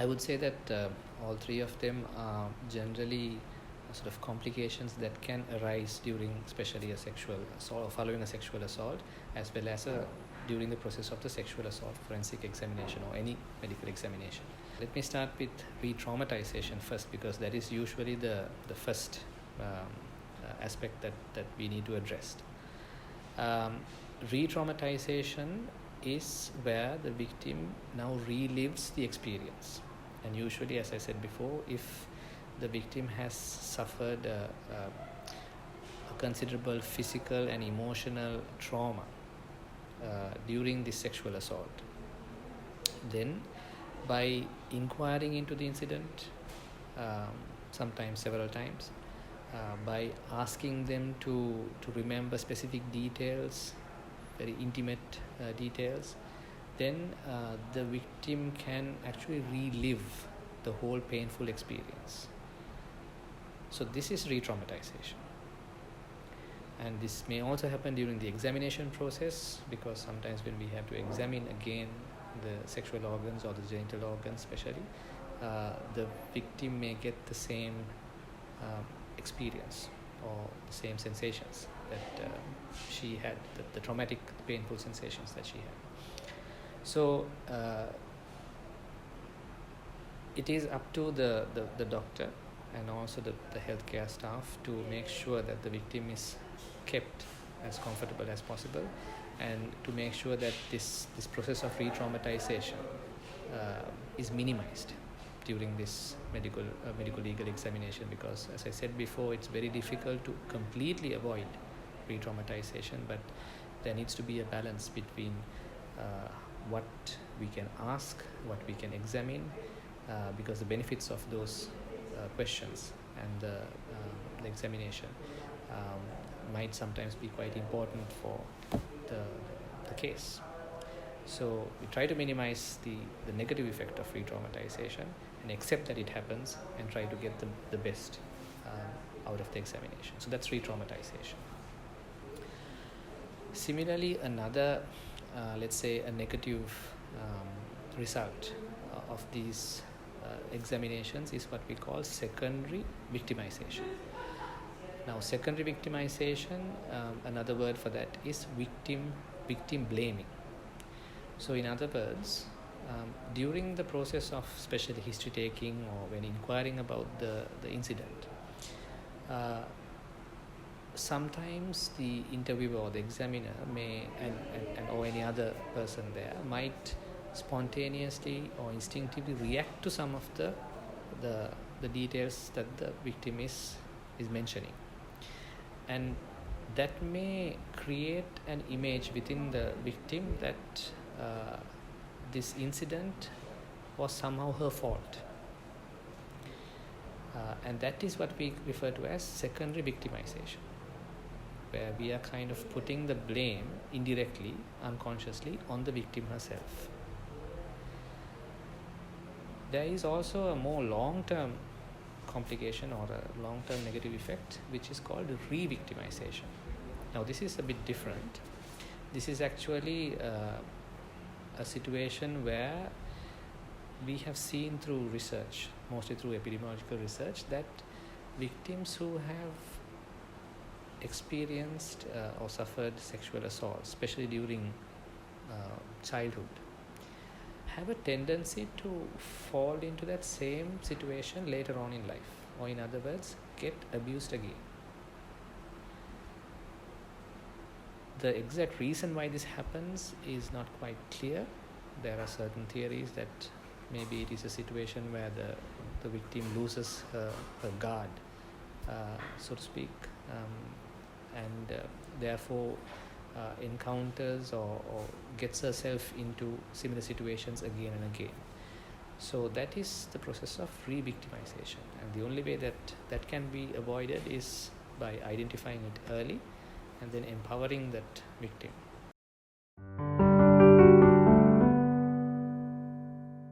I would say that all three of them are generally sort of complications that can arise during, especially a sexual assault or following a sexual assault, as well as during the process of the sexual assault forensic examination or any medical examination. Let me start with re-traumatization first, because that is usually the first aspect that we need to address. Re-traumatization is where the victim now relives the experience. And usually, as I said before, if the victim has suffered a considerable physical and emotional trauma during this sexual assault, then by inquiring into the incident, sometimes several times, by asking them to remember specific details, very intimate details, then the victim can actually relive the whole painful experience. So this is re-traumatization. And this may also happen during the examination process, because sometimes when we have to examine again the sexual organs or the genital organs especially, the victim may get the same experience or the same sensations that she had, the traumatic, painful sensations that she had. So it is up to the doctor and also the healthcare staff to make sure that the victim is kept as comfortable as possible, and to make sure that this process of re-traumatization is minimized during this medical legal examination, because as I said before, it's very difficult to completely avoid re-traumatization, but there needs to be a balance between what we can ask, what we can examine, because the benefits of those questions and the examination might sometimes be quite important for the case. So we try to minimize the negative effect of re-traumatization and accept that it happens and try to get the best out of the examination. So that's re-traumatization. Similarly, another, let's say, a negative result of these examinations is what we call secondary victimization. Now, secondary victimization, another word for that is victim blaming. So in other words, during the process of especially history taking or when inquiring about the incident, sometimes the interviewer or the examiner may and or any other person there might spontaneously or instinctively react to some of the details that the victim is mentioning, and that may create an image within the victim that this incident was somehow her fault, and that is what we refer to as secondary victimization, where we are kind of putting the blame indirectly, unconsciously, on the victim herself. There is also a more long-term complication or a long-term negative effect, which is called re-victimization. Now, this is a bit different. This is actually a situation where we have seen through research, mostly through epidemiological research, that victims who have experienced or suffered sexual assault, especially during childhood, have a tendency to fall into that same situation later on in life, or in other words, get abused again. The exact reason why this happens is not quite clear. There are certain theories that maybe it is a situation where the victim loses her guard, so to speak, and therefore encounters or gets herself into similar situations again and again. So that is the process of re-victimization, and the only way that can be avoided is by identifying it early and then empowering that victim